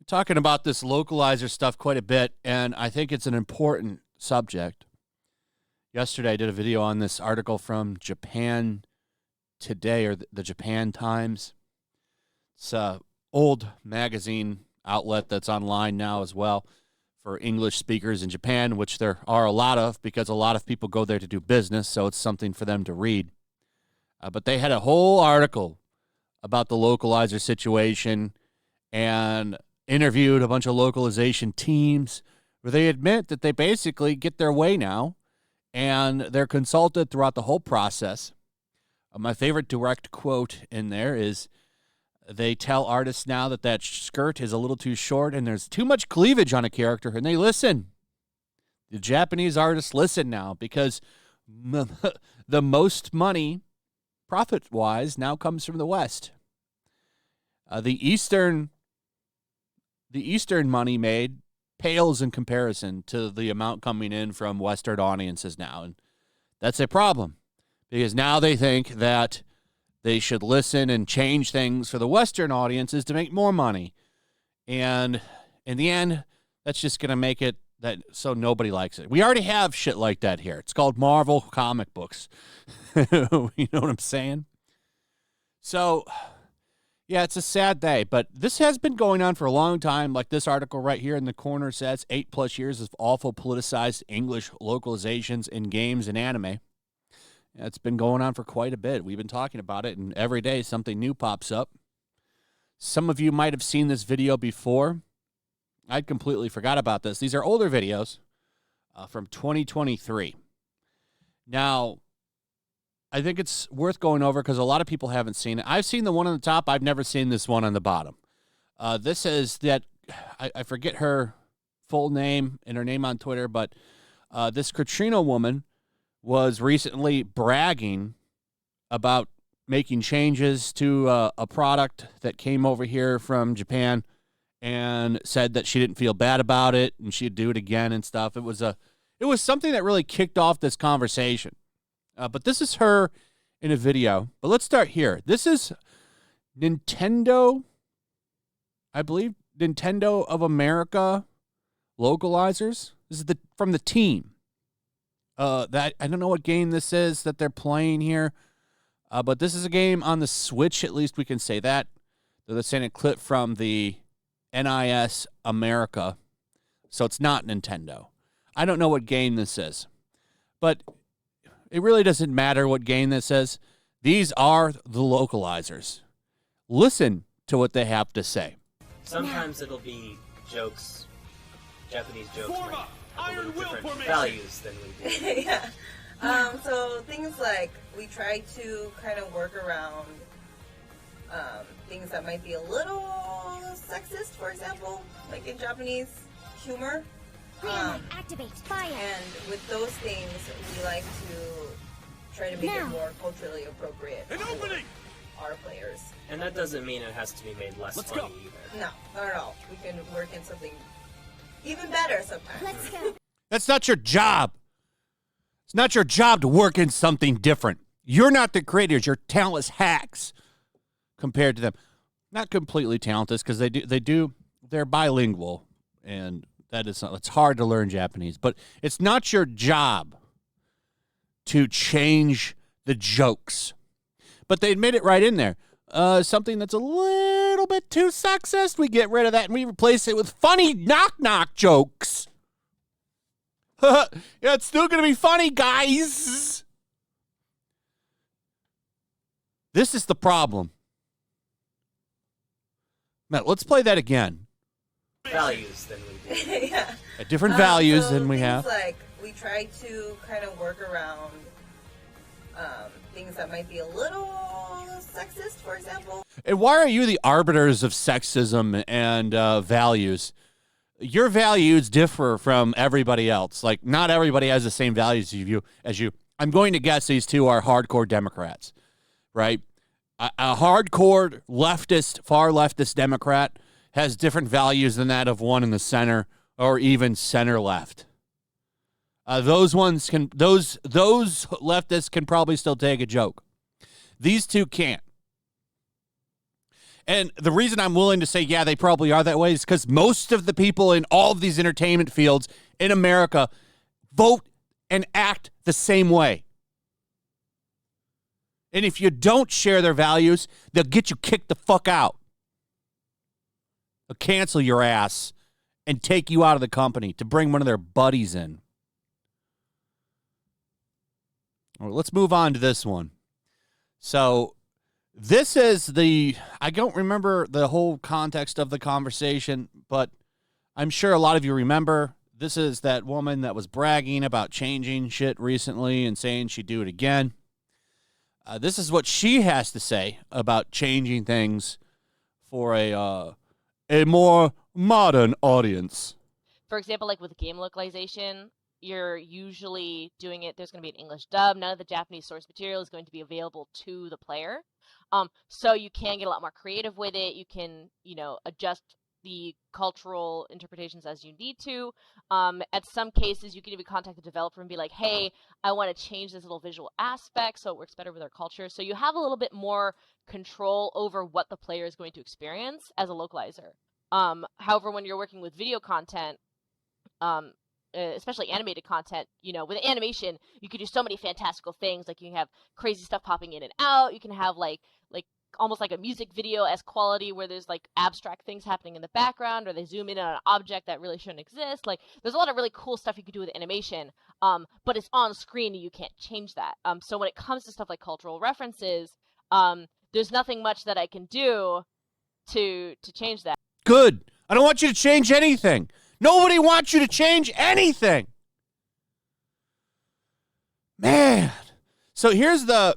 Talking about this localizer stuff quite a bit, and I think it's an important subject. Yesterday, I did a video on this article from Japan Today, or the Japan Times. It's an old magazine outlet that's online now as well for English speakers in Japan, which there are a lot of because a lot of people go there to do business, so it's something for them to read. But they had a whole article about the localizer situation and interviewed a bunch of localization teams where they admit that they basically get their way now and they're consulted throughout the whole process. My favorite direct quote in there is they tell artists now that skirt is a little too short and there's too much cleavage on a character, and they listen. The Japanese artists listen now because the most money, profit-wise, now comes from the West. The Eastern money made pales in comparison to the amount coming in from Western audiences now. And that's a problem because now they think that they should listen and change things for the Western audiences to make more money. And in the end, that's just going to make it that so nobody likes it. We already have shit like that here. It's called Marvel comic books. You know what I'm saying? So yeah, it's a sad day, but this has been going on for a long time. Like this article right here in the corner says, 8+ years of awful politicized English localizations in games and anime. It's been going on for quite a bit. We've been talking about it, and every day something new pops up. Some of you might have seen this video before. I'd completely forgot about this. These are older videos from 2023. Now, I think it's worth going over because a lot of people haven't seen it. I've seen the one on the top. I've never seen this one on the bottom. This is that, I forget her full name and her name on Twitter, but this Katrina woman was recently bragging about making changes to a product that came over here from Japan and said that she didn't feel bad about it and she'd do it again and stuff. It was something that really kicked off this conversation. But this is her in a video. But let's start here. This is Nintendo, I believe, Nintendo of America localizers. This is from the team. That I don't know what game this is that they're playing here, but this is a game on the Switch. At least we can say that. They're saying a clip from the NIS America, so it's not Nintendo. I don't know what game this is, but it really doesn't matter what game this is. These are the localizers. Listen to what they have to say. Sometimes it'll be jokes, Japanese jokes, might have a little different values than we do. Yeah. So things like we try to kind of work around things that might be a little sexist, for example, like in Japanese humor. Activate fire. And with those things, we like to try to make it more culturally appropriate for our players. And that doesn't mean it has to be made less funny either. No, not at all. We can work in something even better sometimes. Let's go. That's not your job. It's not your job to work in something different. You're not the creators. You're talentless hacks compared to them. Not completely talentless because they're bilingual, and it's hard to learn Japanese, but it's not your job to change the jokes. But they admit it right in there. Something that's a little bit too sexist, we get rid of that and we replace it with funny knock-knock jokes. Yeah, it's still going to be funny, guys. This is the problem. Matt, let's play that again. Values than we do. Yeah. Different values than we have. Like we try to kind of work around things that might be a little sexist, for example. And why are you the arbiters of sexism and values? Your values differ from everybody else. Like, not everybody has the same values as you. I'm going to guess these two are hardcore Democrats, right? A hardcore leftist, far leftist Democrat has different values than that of one in the center or even center left. Those leftists can probably still take a joke. These two can't. And the reason I'm willing to say, yeah, they probably are that way is because most of the people in all of these entertainment fields in America vote and act the same way. And if you don't share their values, they'll get you kicked the fuck out. They'll cancel your ass and take you out of the company to bring one of their buddies in. All right, let's move on to this one. So this is I don't remember the whole context of the conversation, but I'm sure a lot of you remember. This is that woman that was bragging about changing shit recently and saying she'd do it again. This is what she has to say about changing things for a more modern audience. For example, like with game localization, you're usually doing it, there's going to be an English dub. None of the Japanese source material is going to be available to the player. So you can get a lot more creative with it. You can, adjust the cultural interpretations as you need to. At some cases, you can even contact the developer and be like, hey, I want to change this little visual aspect so it works better with our culture. So you have a little bit more control over what the player is going to experience as a localizer. However, when you're working with video content, especially animated content, with animation, you can do so many fantastical things. Like you can have crazy stuff popping in and out. You can have like almost like a music video-esque quality where there's like abstract things happening in the background, or they zoom in on an object that really shouldn't exist. Like there's a lot of really cool stuff you can do with animation, but it's on screen and you can't change that. So when it comes to stuff like cultural references, there's nothing much that I can do to change that. Good. I don't want you to change anything. Nobody wants you to change anything. Man. So here's the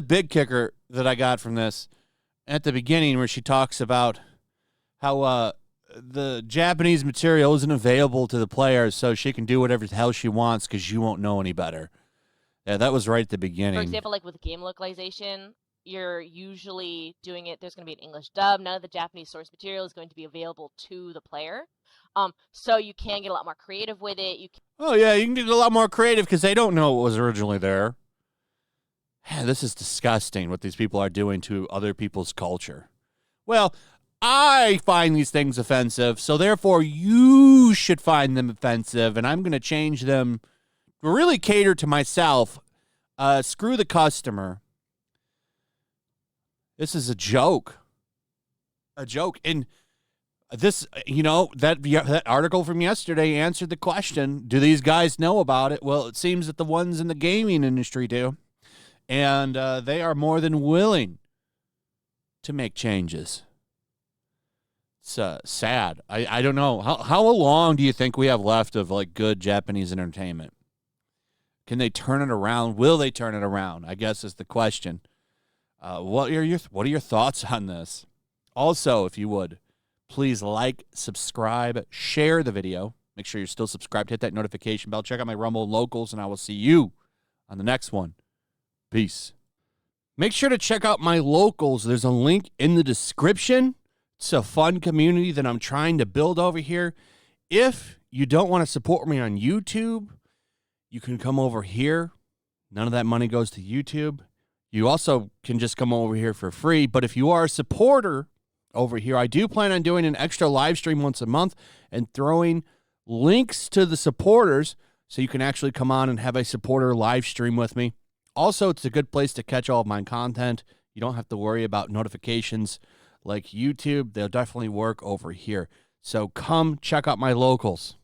big kicker that I got from this at the beginning, where she talks about how the Japanese material isn't available to the players, so she can do whatever the hell she wants because you won't know any better. Yeah, that was right at the beginning. For example, like with game localization, you're usually doing it, there's going to be an English dub. None of the Japanese source material is going to be available to the player. So you can get a lot more creative with it. You can get a lot more creative because they don't know what was originally there. Man, this is disgusting what these people are doing to other people's culture. Well, I find these things offensive, so therefore you should find them offensive, and I'm going to change them to really cater to myself. Screw the customer. This is a joke. A joke. And this, that article from yesterday answered the question, do these guys know about it? Well, it seems that the ones in the gaming industry do. And they are more than willing to make changes. It's sad. I don't know. How long do you think we have left of like good Japanese entertainment? Can they turn it around? Will they turn it around? I guess is the question. What are your thoughts on this? Also, if you would, please like, subscribe, share the video. Make sure you're still subscribed. Hit that notification bell. Check out my Rumble Locals, and I will see you on the next one. Peace. Make sure to check out my Locals. There's a link in the description. It's a fun community that I'm trying to build over here. If you don't want to support me on YouTube, you can come over here. None of that money goes to YouTube. You also can just come over here for free. But if you are a supporter over here, I do plan on doing an extra live stream once a month and throwing links to the supporters so you can actually come on and have a supporter live stream with me. Also, it's a good place to catch all of my content. You don't have to worry about notifications like YouTube. They'll definitely work over here. So come check out my Locals.